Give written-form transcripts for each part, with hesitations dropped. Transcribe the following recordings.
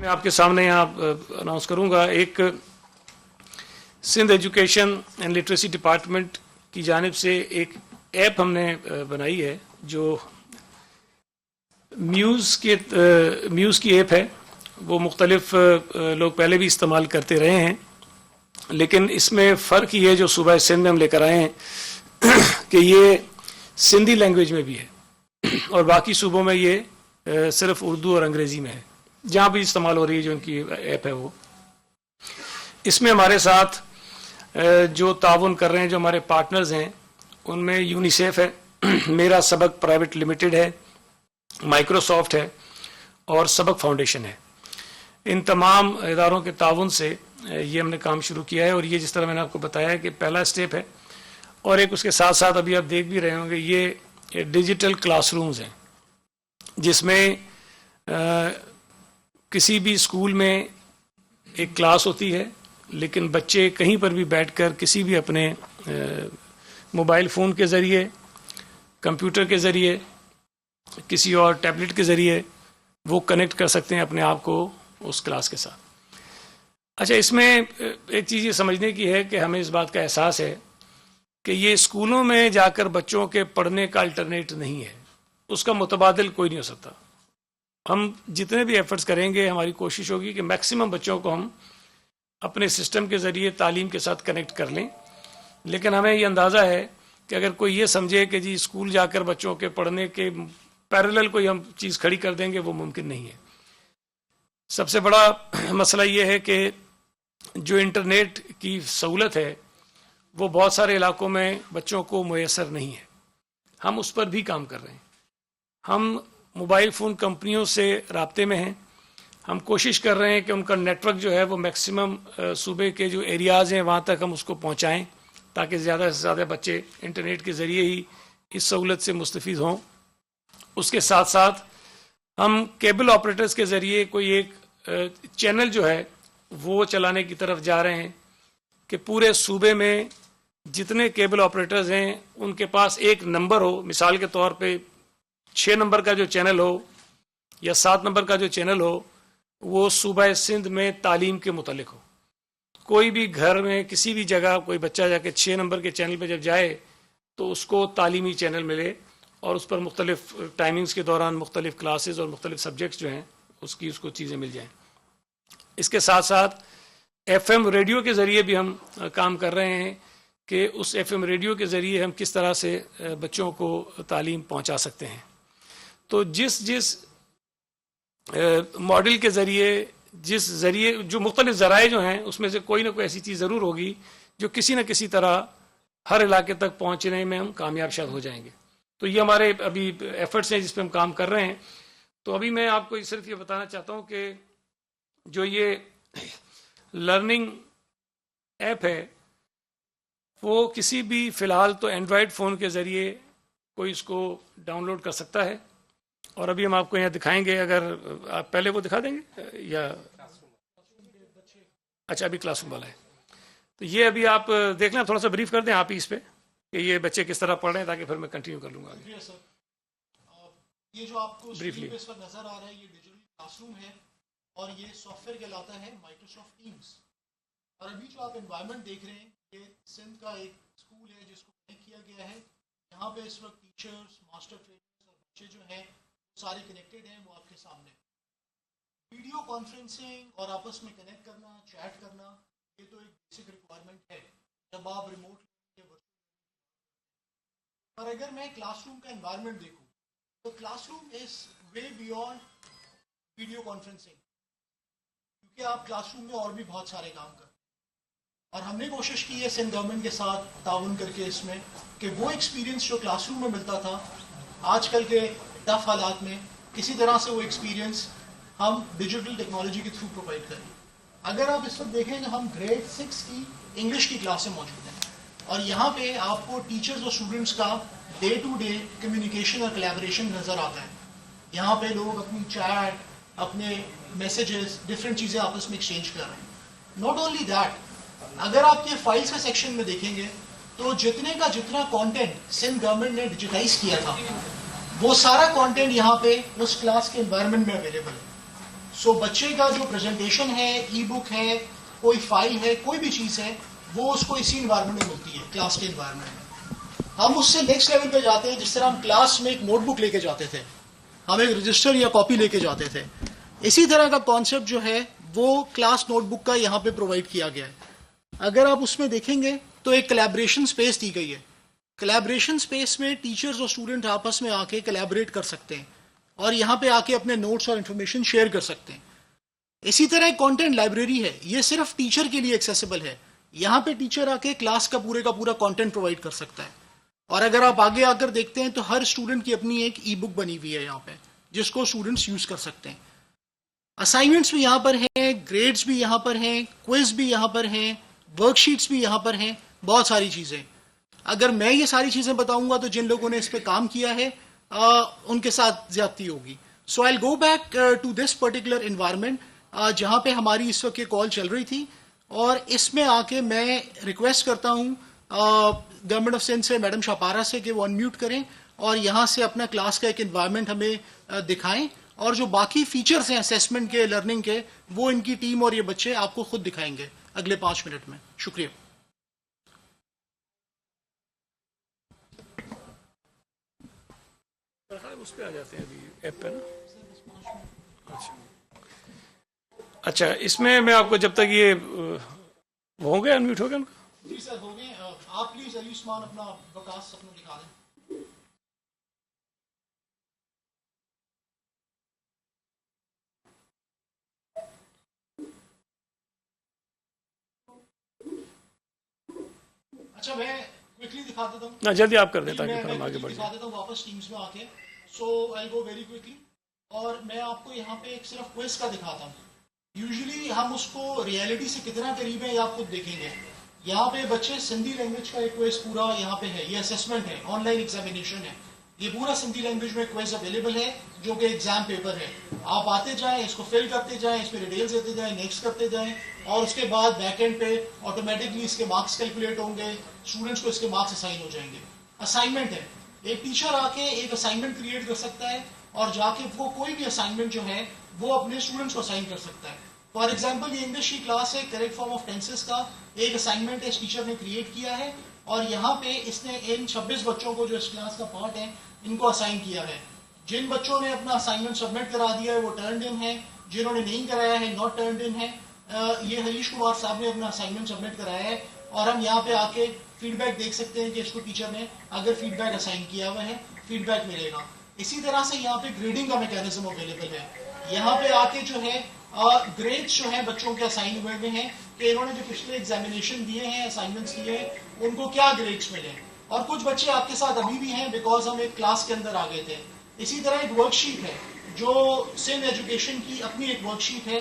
میں آپ کے سامنے یہاں اناؤنس کروں گا، ایک Sindh education and literacy department کی جانب سے ایک ایپ ہم نے بنائی ہے جو میوز کی ایپ ہے. وہ مختلف لوگ پہلے بھی استعمال کرتے رہے ہیں، لیکن اس میں فرق یہ ہے جو صوبہ سندھ میں ہم لے کر آئے ہیں کہ یہ سندھی لینگویج میں بھی ہے اور باقی صوبوں میں یہ صرف اردو اور انگریزی میں ہے. جہاں بھی استعمال ہو رہی ہے جو ان کی ایپ ہے وہ. اس میں ہمارے ساتھ جو تعاون کر رہے ہیں، جو ہمارے پارٹنرز ہیں، ان میں یونیسیف ہے، میرا سبق پرائیویٹ لمیٹڈ ہے، مائکروسافٹ ہے اور سبق فاؤنڈیشن ہے. ان تمام اداروں کے تعاون سے یہ ہم نے کام شروع کیا ہے. اور یہ جس طرح میں نے آپ کو بتایا ہے کہ پہلا اسٹیپ ہے، اور ایک اس کے ساتھ ساتھ ابھی آپ دیکھ بھی رہے ہوں گے یہ ڈیجیٹل کلاس رومز ہیں، جس میں کسی بھی اسکول میں ایک کلاس ہوتی ہے، لیکن بچے کہیں پر بھی بیٹھ کر کسی بھی اپنے موبائل فون کے ذریعے، کمپیوٹر کے ذریعے، کسی اور ٹیبلٹ کے ذریعے وہ کنیکٹ کر سکتے ہیں اپنے آپ کو اس کلاس کے ساتھ. اچھا، اس میں ایک چیز یہ سمجھنے کی ہے کہ ہمیں اس بات کا احساس ہے کہ یہ اسکولوں میں جا کر بچوں کے پڑھنے کا الٹرنیٹ نہیں ہے، اس کا متبادل کوئی نہیں ہو سکتا. ہم جتنے بھی ایفرٹس کریں گے، ہماری کوشش ہوگی کہ میکسیمم بچوں کو ہم اپنے سسٹم کے ذریعے تعلیم کے ساتھ کنیکٹ کر لیں. لیکن ہمیں یہ اندازہ ہے کہ اگر کوئی یہ سمجھے کہ جی اسکول جا کر بچوں کے پڑھنے کے پیرلل کوئی ہم چیز کھڑی کر دیں گے، وہ ممکن نہیں ہے. سب سے بڑا مسئلہ یہ ہے کہ جو انٹرنیٹ کی سہولت ہے وہ بہت سارے علاقوں میں بچوں کو میسر نہیں ہے. ہم اس پر بھی کام کر رہے ہیں. ہم موبائل فون کمپنیوں سے رابطے میں ہیں. ہم کوشش کر رہے ہیں کہ ان کا نیٹ ورک جو ہے وہ میکسیمم صوبے کے جو ایریاز ہیں وہاں تک ہم اس کو پہنچائیں، تاکہ زیادہ سے زیادہ بچے انٹرنیٹ کے ذریعے ہی اس سہولت سے مستفید ہوں. اس کے ساتھ ساتھ ہم کیبل آپریٹرز کے ذریعے کوئی ایک چینل جو ہے وہ چلانے کی طرف جا رہے ہیں کہ پورے صوبے میں جتنے کیبل آپریٹرز ہیں ان کے پاس ایک نمبر ہو. مثال کے طور پہ 6 نمبر کا جو چینل ہو یا 7 نمبر کا جو چینل ہو وہ صوبہ سندھ میں تعلیم کے متعلق ہو. کوئی بھی گھر میں کسی بھی جگہ کوئی بچہ جا کے 6 نمبر کے چینل پہ جب جائے تو اس کو تعلیمی چینل ملے اور اس پر مختلف ٹائمنگز کے دوران مختلف کلاسز اور مختلف سبجیکٹس جو ہیں اس کو چیزیں مل جائیں. اس کے ساتھ ساتھ ایف ایم ریڈیو کے ذریعے بھی ہم کام کر رہے ہیں کہ اس ایف ایم ریڈیو کے ذریعے ہم کس طرح سے بچوں کو تعلیم پہنچا سکتے ہیں. تو جس ماڈل کے ذریعے جو مختلف ذرائع جو ہیں اس میں سے کوئی نہ کوئی ایسی چیز ضرور ہوگی جو کسی نہ کسی طرح ہر علاقے تک پہنچنے میں ہم کامیاب شاید ہو جائیں گے. تو یہ ہمارے ابھی ایفرٹس ہیں جس پہ ہم کام کر رہے ہیں. تو ابھی میں آپ کو صرف یہ بتانا چاہتا ہوں کہ جو یہ لرننگ ایپ ہے وہ کسی بھی فی الحال تو اینڈرائڈ فون کے ذریعے کوئی اس کو ڈاؤن لوڈ کر سکتا ہے. اور ابھی ہم آپ کو یہاں دکھائیں گے، اگر آپ پہلے وہ دکھا دیں گے یا اچھا ابھی کلاس روم والا ہے. تو یہ ابھی آپ دیکھ لیں، تھوڑا سا بریف کر دیں آپ ہی اس پہ کہ یہ بچے کس طرح پڑھ رہے ہیں، تاکہ پھر میں کنٹینیو کر لوں گا. یہ جو آپ کو اسکرین پہ اس وقت نظر آ رہا ہے یہ ڈیجیٹل کلاس روم ہے اور یہ سافٹ ویئر کہلاتا ہے مائکروسافٹ ٹیمز. اور ابھی جو آپ انوائرمنٹ دیکھ رہے ہیں یہ سندھ کا ایک اسکول ہے جس کو کنیکٹ کیا گیا ہے. یہاں پہ اس وقت ٹیچرز، ماسٹر ٹرینرز اور بچے جو ہیں سارے کنیکٹڈ ہیں. وہ آپ کے سامنے ویڈیو کانفرنسنگ اور آپس میں کنیکٹ کرنا، چیٹ کرنا، یہ تو ایک بیسک ریکوائرمنٹ ہے جب آپ ریموٹ. اور اگر میں کلاس روم کا انوائرمنٹ دیکھوں تو کلاس روم از وے بیونڈ ویڈیو کانفرنسنگ، کیونکہ آپ کلاس روم میں اور بھی بہت سارے کام کرتے ہیں. اور ہم نے کوشش کی ہے سندھ گورنمنٹ کے ساتھ تعاون کر کے اس میں کہ وہ ایکسپیرینس جو کلاس روم میں ملتا تھا آج کل کے ٹف حالات میں کسی طرح سے وہ ایکسپیرینس ہم ڈیجیٹل ٹیکنالوجی کے تھرو پرووائڈ کریں. اگر آپ اس وقت دیکھیں تو ہم گریڈ 6 کی انگلش کی کلاسیں موجود ہیں اور یہاں پہ آپ کو ٹیچرز اور اسٹوڈنٹس کا ڈے ٹو ڈے کمیونیکیشن اور کولیبریشن نظر آتا ہے. یہاں پہ لوگ اپنی چیٹ، اپنے میسیجز، ڈفرینٹ چیزیں آپس میں ایکسچینج کر رہے ہیں. ناٹ اونلی دیٹ، اگر آپ کے فائلز کے سیکشن میں دیکھیں گے تو جتنا کانٹینٹ سندھ گورنمنٹ نے ڈیجیٹائز کیا تھا وہ سارا کانٹینٹ یہاں پہ اس کلاس کے انوائرمنٹ میں اویلیبل ہے. سو بچے کا جو پریزنٹیشن ہے، ای بک ہے، کوئی فائل ہے، کوئی بھی چیز ہے، وہ اس کو اسی انوائرمنٹ میں ملتی ہے، کلاس کے انوائرمنٹ میں. ہم اس سے نیکسٹ لیول پہ جاتے ہیں. جس طرح ہم کلاس میں ایک نوٹ بک لے کے جاتے تھے، ہم ایک رجسٹر یا کاپی لے کے جاتے تھے، اسی طرح کا کانسیپٹ جو ہے وہ کلاس نوٹ بک کا یہاں پہ پرووائڈ کیا گیا ہے. اگر آپ اس میں دیکھیں گے تو ایک کلیبریشن سپیس دی گئی ہے. کلیبریشن سپیس میں ٹیچرز اور اسٹوڈنٹ آپس میں آ کے کلیبریٹ کر سکتے ہیں اور یہاں پہ آ کے اپنے نوٹس اور انفارمیشن شیئر کر سکتے ہیں. اسی طرح ایک کانٹینٹ لائبریری ہے، یہ صرف ٹیچر کے لیے ایکسیسیبل ہے. یہاں پہ ٹیچر آ کے کلاس کا پورا کانٹینٹ پرووائڈ کر سکتا ہے. اور اگر آپ آگے آ کر دیکھتے ہیں تو ہر اسٹوڈنٹ کی اپنی ایک ای بک بنی ہوئی ہے یہاں پہ، جس کو اسٹوڈنٹس یوز کر سکتے ہیں. اسائنمنٹس بھی یہاں پر ہیں، گریڈز بھی یہاں پر ہیں، کوئز بھی یہاں پر ہیں، ورک شیٹس بھی یہاں پر ہیں، بہت ساری چیزیں. اگر میں یہ ساری چیزیں بتاؤں گا تو جن لوگوں نے اس پہ کام کیا ہے ان کے ساتھ زیادتی ہوگی. So I go back to this particular environment جہاں پہ ہماری اس وقت یہ کال چل رہی تھی، اور اس میں آ کے میں ریکویسٹ کرتا ہوں گورنمنٹ آف سندھ سے، میڈم شاپارہ سے، کہ وہ انمیوٹ کریں اور یہاں سے اپنا کلاس کا ایک انوائرمنٹ ہمیں دکھائیں. اور جو باقی فیچرز ہیں اسیسمنٹ کے، لرننگ کے، وہ ان کی ٹیم اور یہ بچے آپ کو خود دکھائیں گے اگلے 5 منٹ میں. شکریہ. اس پہ آ جاتے ہیں ابھی ایپ پہ نا. اچھا اس میں آپ کو جب تک یہ ہو گیا، انمیوٹ ہو گیا ان کا. جی سر ہو گئے. آپ پلیز علی عثمان اپنا وکاس اپنا دکھا دیں. اچھا میں کوئکلی دکھا دیتا ہوں. نہ جلدی آپ کر دیں تاکہ پھر ہم آگے بڑھ دکھا جائیں. دیتا ہوں واپس ٹیمز میں آ کے. سو آئی گو ویری کوئکلی. اور میں آپ کو یہاں پہ ایک صرف کوئز کا دکھاتا ہوں. یوزلی ہم اس کو ریئلٹی سے کتنا قریب ہے یہ آپ خود دیکھیں گے. یہاں پہ بچے سندھی لینگویج کا ایک کوئز پورا یہاں پہ ہے، یہ اسیسمنٹ ہے، آن لائن ایگزامینیشن ہے. یہ پورا سندھی لینگویج میں کوئز اویلیبل ہے جو کہ ایگزام پیپر ہے. آپ آتے جائیں، اس کو فل کرتے جائیں، اس پہ ڈیٹیلز دیتے جائیں، نیکسٹ کرتے جائیں، اور اس کے بعد بیک اینڈ پہ آٹومیٹکلی اس کے مارکس کیلکولیٹ ہوں گے، اسٹوڈنٹس کو اس کے مارکس اسائن ہو جائیں گے. اسائنمنٹ ہے، ایک ٹیچر آ کے ایک اسائنمنٹ کریٹ کر سکتا ہے اور جا کے وہ کوئی بھی اسائنمنٹ جو ہے وہ اپنے اسٹوڈنٹس کو اسائن کر سکتا ہے. فار ایگزامپل یہ انگلش کی کلاس ہے، کریکٹ فارم آف ٹینسز کا ایک اسائنمنٹ اس ٹیچر نے کریٹ کیا ہے، اور یہاں پہ اس نے ان 26 بچوں کو جو اس کلاس کا پارٹ ہے ان کو اسائن کیا ہے. جن بچوں نے اپنا اسائنمنٹ سبمٹ کرا دیا ہے وہ ٹرنڈ ان ہے، جنہوں نے نہیں کرایا ہے ناٹ ٹرنڈ ان ہے. یہ ہریش کمار صاحب نے اپنا اسائنمنٹ سبمٹ کرایا ہے، اور ہم یہاں پہ آ کے فیڈ بیک دیکھ سکتے ہیں کہ اس کو ٹیچر نے اگر فیڈ بیک اسائن کیا ہوا ہے فیڈ بیک ملے گا. اسی طرح سے یہاں پہ گریڈنگ کا میکینزم اویلیبل ہے. یہاں پہ آ کے جو ہے گریڈس جو ہیں بچوں کے اسائن ہوئے ہوئے ہیں کہ انہوں نے جو پچھلے ایگزامینیشن دیے ہیں، اسائنمنٹس دیے ہیں، ان کو کیا گریڈس ملے. اور کچھ بچے آپ کے ساتھ ابھی بھی ہیں بیکاز ہم ایک کلاس کے اندر آ گئے تھے. اسی طرح ایک ورک شیٹ ہے جو سندھ ایجوکیشن کی اپنی ایک ورک شیٹ ہے،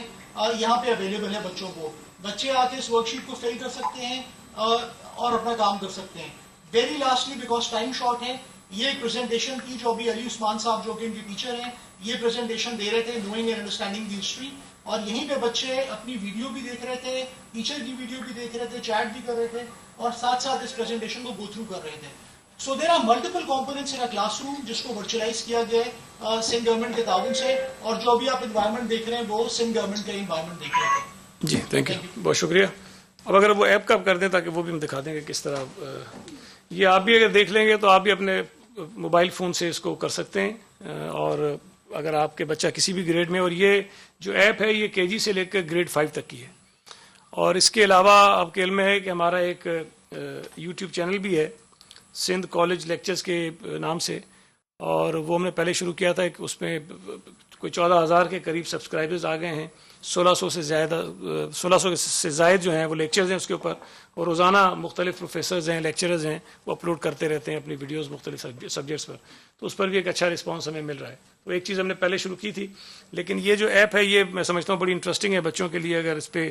یہاں پہ اویلیبل ہے بچوں کو. بچے آ کے اس ورک شیٹ کو فل کر سکتے ہیں اور اپنا کام کر سکتے ہیں. Very lastly because time short ہے، یہ ایک پریزنٹیشن تھی جو ابھی علی عثمان صاحب جو کہ ان کے ٹیچر ہیں یہ پریزنٹیشن دے رہے تھے، knowing and understanding the history. اور یہیں پہ بچے اپنی ویڈیو بھی دیکھ رہے تھے، ٹیچر کی ویڈیو بھی دیکھ رہے تھے، چیٹ بھی کر رہے تھے، اور ساتھ ساتھ اس پریزنٹیشن کو گو تھرو کر رہے تھے. So there are multiple components in classroom جس کو ورچوئلائز کیا گیا ہے سندھ گورنمنٹ کے تعاون سے، اور جو ابھی آپ انوائرمنٹ دیکھ رہے ہیں وہ سندھ گورنمنٹ کا انوائرمنٹ دیکھ رہے ہیں. جی تھینک یو، بہت شکریہ. اب اگر وہ ایپ کا آپ کر دیں تاکہ وہ بھی ہم دکھا دیں کہ کس طرح یہ آپ بھی اگر دیکھ لیں گے تو آپ بھی اپنے موبائل فون سے اس کو کر سکتے ہیں. اور اگر آپ کے بچہ کسی بھی گریڈ میں، اور یہ جو ایپ ہے یہ KG سے لے کر گریڈ 5 تک کی ہے. اور اس کے علاوہ آپ کے علم میں ہے کہ ہمارا ایک یوٹیوب چینل بھی ہے سندھ کالج لیکچرز کے نام سے، اور وہ ہم نے پہلے شروع کیا تھا کہ اس میں کوئی 14,000 کے قریب سبسکرائبرز آ گئے ہیں. 1600 سے زائد جو ہیں وہ لیکچرز ہیں اس کے اوپر، اور روزانہ مختلف پروفیسرز ہیں، لیکچرز ہیں، وہ اپلوڈ کرتے رہتے ہیں اپنی ویڈیوز مختلف سبجیکٹس پر. تو اس پر بھی ایک اچھا رسپانس ہمیں مل رہا ہے. تو ایک چیز ہم نے پہلے شروع کی تھی، لیکن یہ جو ایپ ہے یہ میں سمجھتا ہوں بڑی انٹرسٹنگ ہے بچوں کے لیے، اگر اس پہ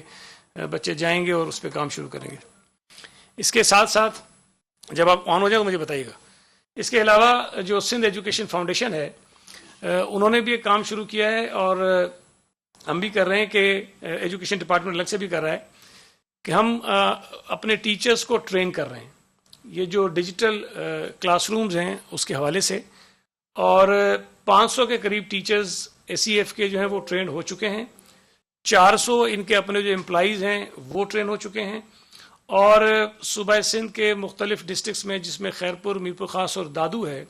بچے جائیں گے اور اس پہ کام شروع کریں گے. اس کے ساتھ ساتھ جب آپ آن ہو جائیں تو مجھے بتائیے گا. اس کے علاوہ جو سندھ ایجوکیشن فاؤنڈیشن ہے انہوں نے بھی ایک کام شروع کیا ہے، اور ہم بھی کر رہے ہیں کہ ایجوکیشن ڈپارٹمنٹ الگ سے بھی کر رہا ہے کہ ہم اپنے ٹیچرز کو ٹرین کر رہے ہیں یہ جو ڈیجیٹل کلاس رومز ہیں اس کے حوالے سے. اور 500 کے قریب ٹیچرز SEF کے جو ہیں وہ ٹرینڈ ہو چکے ہیں، 400 ان کے اپنے جو امپلائیز ہیں وہ ٹرین ہو چکے ہیں، اور صوبہ سندھ کے مختلف ڈسٹرکٹس میں جس میں خیرپور، میرپور خاص اور دادو ہے،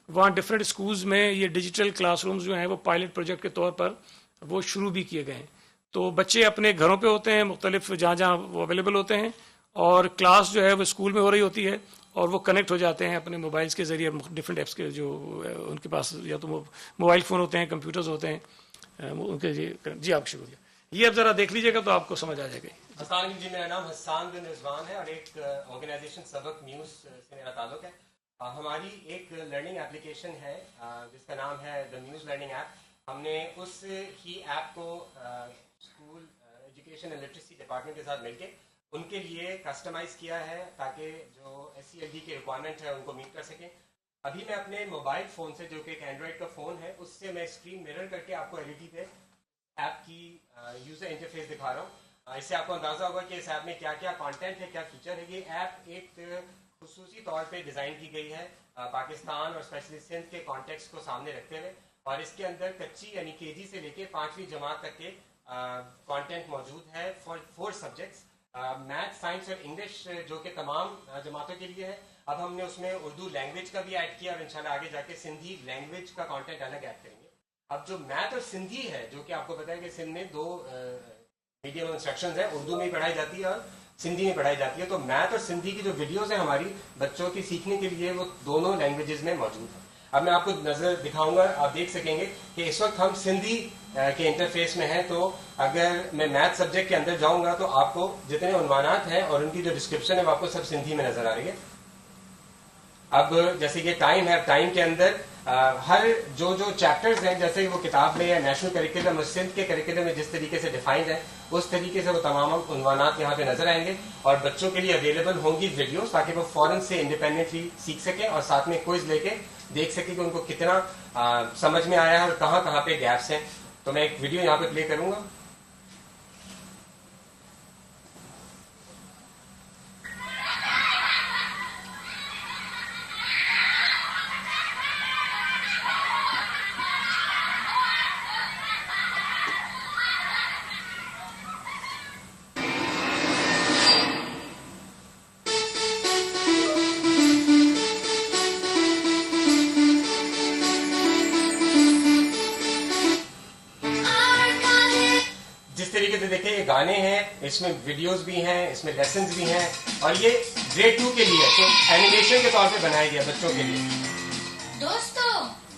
وہاں ڈفرینٹ اسکولز میں یہ ڈیجیٹل کلاس رومز جو ہیں وہ پائلٹ پروجیکٹ کے طور پر وہ شروع بھی کیے گئے ہیں. تو بچے اپنے گھروں پہ ہوتے ہیں، مختلف جہاں جہاں وہ اویلیبل ہوتے ہیں، اور کلاس جو ہے وہ اسکول میں ہو رہی ہوتی ہے، اور وہ کنیکٹ ہو جاتے ہیں اپنے موبائلس کے ذریعے ڈفرینٹ ایپس کے جو ان کے پاس یا تو موبائل فون ہوتے ہیں، کمپیوٹرز ہوتے ہیں ان کے. جی آپ شکریہ. یہ اب ذرا دیکھ لیجیے گا تو آپ کو سمجھ آ جائے گا. السلام علیکم جی، میرا نام حسان بن رضوان ہے اور ایک آرگنائزیشن سبق نیوز سے میرا تعلق ہے. ہماری ایک لرننگ اپلیکیشن ہے جس کا نام ہے دا نیوز لرننگ ایپ. ہم نے اس ہی ایپ کو school education and literacy department کے ساتھ مل کے ان کے لیے کسٹمائز کیا ہے تاکہ جو SCLD کے ریکوائرمنٹ ہے ان کو میٹ کر سکیں. ابھی میں اپنے موبائل فون سے جو کہ ایک اینڈرائڈ کا فون ہے اس سے میں اسکرین مرر کر کے آپ کو LED پہ ایپ کی یوزر انٹرفیس دکھا رہا ہوں. اس سے آپ کو اندازہ ہوگا کہ اس ایپ میں کیا کیا کانٹینٹ ہے، کیا فیچر ہے. یہ ایپ ایک خصوصی طور پہ ڈیزائن کی گئی ہے پاکستان اور اسپیشلی سندھ کے کانٹیکس کو سامنے رکھتے ہوئے، اور اس کے اندر کچی یعنی KG سے لے کے 5ویں جماعت تک کے کانٹینٹ موجود ہے فار 4 سبجیکٹس، میتھ، سائنس اور انگلش، جو کہ تمام جماعتوں کے لیے ہے. اب ہم نے اس میں اردو لینگویج کا بھی ایڈ کیا اور انشاءاللہ آگے جا کے سندھی لینگویج کا کانٹینٹ الگ ایڈ کریں گے. اب جو میتھ اور سندھی ہے، جو کہ آپ کو پتا ہے کہ سندھ میں 2 میڈیم انسٹرکشنز ہیں، اردو میں پڑھائی جاتی ہے اور سندھی میں پڑھائی جاتی ہے. تو میتھ اور سندھی کی جو ویڈیوز ہیں ہماری بچوں کی سیکھنے کے لیے وہ دونوں لینگویجز میں موجود ہیں. اب میں آپ کو نظر دکھاؤں گا، آپ دیکھ سکیں گے کہ اس وقت ہم سندھی کے انٹرفیس میں ہیں. تو اگر میں میتھ سبجیکٹ کے اندر جاؤں گا تو آپ کو جتنے عنوانات ہیں اور ان کی جو ڈسکرپشن ہے وہ آپ کو سب سندھی میں نظر آ رہی ہے. اب جیسے کہ ٹائم ہے، ٹائم کے اندر ہر جو چیپٹرز ہیں، جیسے وہ کتاب میں یا نیشنل کریکولم اور سندھ کے کریکولم میں جس طریقے سے ڈیفائنڈ ہے اس طریقے سے وہ تمام عنوانات یہاں پہ نظر آئیں گے، اور بچوں کے لیے اویلیبل ہوں گی ویڈیوز تاکہ وہ فوراً سے انڈیپینڈنٹلی سیکھ سکیں اور ساتھ میں کوئز لے کے دیکھ سکیں کہ ان کو کتنا سمجھ میں آیا ہے اور کہاں کہاں پہ گیپس ہیں. تو میں ایک ویڈیو یہاں پہ پلے کروں گا. دیکھیں یہ گانے ہیں، اس میں ویڈیوز بھی ہیں، اس میں لیسنز بھی ہیں، اور یہ گریڈ 2 کے لیے تو اینیمیشن کے طور پہ بنایا گیا بچوں کے لیے. دوستو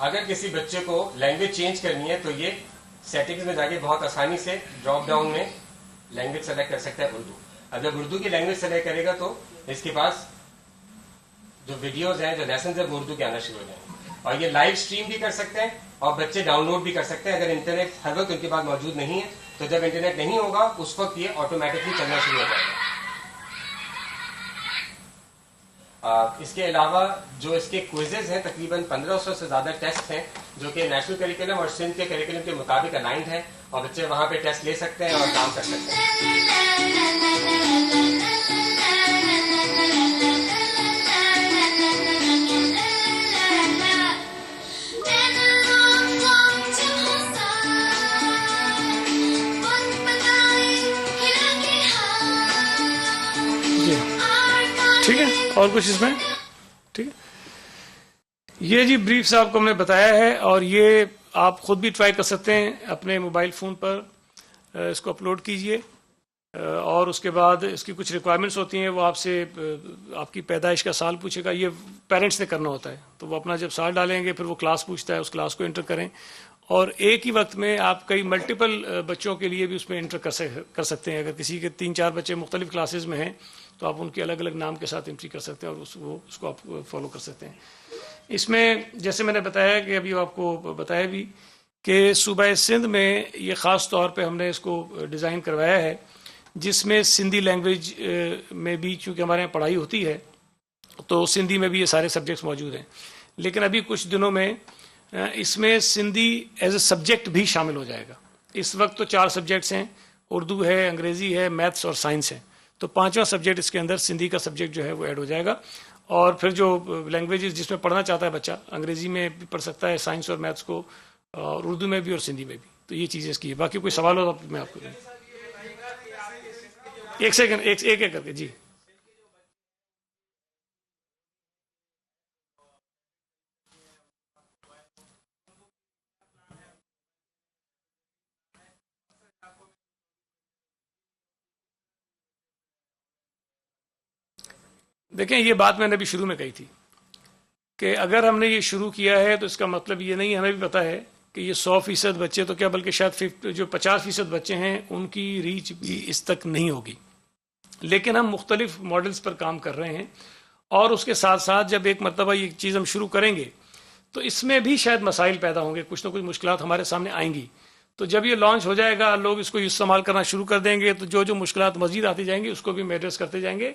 اگر کسی بچے کو لینگویج چینج کرنی ہے تو یہ سیٹنگز میں جا کے بہت آسانی سے ڈراپ ڈاؤن میں لینگویج سلیکٹ کر سکتا ہے اردو. اب جب اردو کی لینگویج سلیکٹ کرے گا تو اس کے پاس جو ویڈیوز ہیں، جو لیسنز ہیں، وہ اردو کے آنا شروع ہو جائیں گے. اور یہ لائیو اسٹریم بھی کر سکتے ہیں اور بچے ڈاؤن لوڈ بھی کر سکتے ہیں. اگر انٹرنیٹ ہر وقت ان کے پاس موجود نہیں ہے تو جب انٹرنیٹ نہیں ہوگا اس وقت یہ آٹومیٹکلی چلنا شروع ہو جائے گا. اس کے علاوہ جو اس کے کوئزز ہیں، تقریباً 1500 سے زیادہ ٹیسٹ ہیں جو کہ نیشنل کریکولم اور سندھ کے کریکولم کے مطابق الائنڈ ہیں، اور بچے وہاں پہ ٹیسٹ لے سکتے ہیں اور کام کر سکتے ہیں. ٹھیک ہے، اور کچھ اس میں ٹھیک ہے. یہ جی بریف سے آپ کو ہم نے بتایا ہے، اور یہ آپ خود بھی ٹرائی کر سکتے ہیں اپنے موبائل فون پر. اس کو اپلوڈ کیجئے اور اس کے بعد اس کی کچھ ریکوائرمنٹس ہوتی ہیں، وہ آپ سے آپ کی پیدائش کا سال پوچھے گا. یہ پیرنٹس نے کرنا ہوتا ہے، تو وہ اپنا جب سال ڈالیں گے پھر وہ کلاس پوچھتا ہے، اس کلاس کو انٹر کریں، اور ایک ہی وقت میں آپ کئی ملٹیپل بچوں کے لیے بھی اس میں انٹر کر سکتے ہیں. اگر کسی کے 3-4 بچے مختلف کلاسز میں ہیں تو آپ ان کے الگ الگ نام کے ساتھ انٹری کر سکتے ہیں اور اس کو آپ فالو کر سکتے ہیں. اس میں جیسے میں نے بتایا کہ ابھی آپ کو بتایا بھی کہ صوبہ سندھ میں یہ خاص طور پہ ہم نے اس کو ڈیزائن کروایا ہے، جس میں سندھی لینگویج میں بھی چونکہ ہمارے یہاں پڑھائی ہوتی ہے تو سندھی میں بھی یہ سارے سبجیکٹس موجود ہیں. لیکن ابھی کچھ دنوں میں اس میں سندھی ایز اے سبجیکٹ بھی شامل ہو جائے گا. اس وقت تو 4 سبجیکٹس ہیں، اردو ہے، انگریزی ہے، میتھس اور سائنس ہے. تو 5واں سبجیکٹ اس کے اندر سندھی کا سبجیکٹ جو ہے وہ ایڈ ہو جائے گا. اور پھر جو لینگویجز جس میں پڑھنا چاہتا ہے بچہ انگریزی میں بھی پڑھ سکتا ہے سائنس اور میتھس کو، اور اردو میں بھی اور سندھی میں بھی. تو یہ چیزیں اس کی ہے. باقی کوئی سوال ہو تو میں آپ کو ایک سیکنڈ ایک کر کے. جی دیکھیں یہ بات میں نے ابھی شروع میں کہی تھی کہ اگر ہم نے یہ شروع کیا ہے تو اس کا مطلب یہ نہیں، ہمیں بھی پتا ہے کہ یہ 100% بچے تو کیا بلکہ شاید جو 50% بچے ہیں ان کی ریچ بھی اس تک نہیں ہوگی. لیکن ہم مختلف ماڈلز پر کام کر رہے ہیں، اور اس کے ساتھ ساتھ جب ایک مرتبہ یہ چیز ہم شروع کریں گے تو اس میں بھی شاید مسائل پیدا ہوں گے، کچھ نہ کچھ مشکلات ہمارے سامنے آئیں گی. تو جب یہ لانچ ہو جائے گا، لوگ اس کو استعمال کرنا شروع کر دیں گے، تو جو مشکلات مزید آتی جائیں گی اس کو بھی ہم ایڈریس کرتے جائیں گے.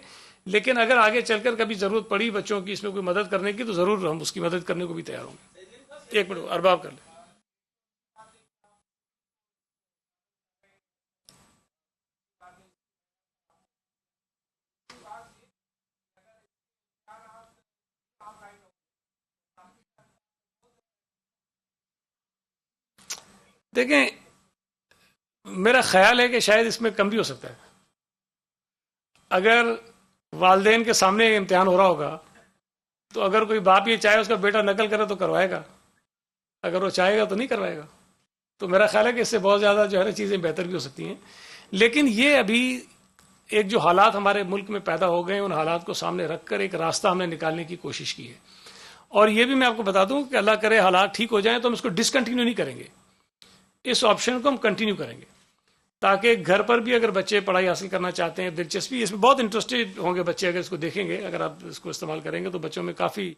لیکن اگر آگے چل کر کبھی ضرورت پڑی بچوں کی اس میں کوئی مدد کرنے کی تو ضرور ہم اس کی مدد کرنے کو بھی تیار ہوں گے. ایک منٹ ارباب کر لیں. دیکھیں میرا خیال ہے کہ شاید اس میں کم بھی ہو سکتا ہے. اگر والدین کے سامنے امتحان ہو رہا ہوگا تو اگر کوئی باپ یہ چاہے اس کا بیٹا نقل کرے تو کروائے گا، اگر وہ چاہے گا تو نہیں کروائے گا. تو میرا خیال ہے کہ اس سے بہت زیادہ جو ہے چیزیں بہتر بھی ہو سکتی ہیں. لیکن یہ ابھی ایک جو حالات ہمارے ملک میں پیدا ہو گئے ہیں ان حالات کو سامنے رکھ کر ایک راستہ ہم نے نکالنے کی کوشش کی ہے. اور یہ بھی میں آپ کو بتا دوں کہ اللہ کرے حالات ٹھیک ہو جائیں تو ہم اس کو ڈسکنٹینیو نہیں کریں گے، اس آپشن کو ہم کنٹینیو کریں گے، تاکہ گھر پر بھی اگر بچے پڑھائی حاصل کرنا چاہتے ہیں، دلچسپی اس میں بہت انٹرسٹڈ ہوں گے بچے اگر اس کو دیکھیں گے، اگر آپ اس کو استعمال کریں گے تو بچوں میں کافی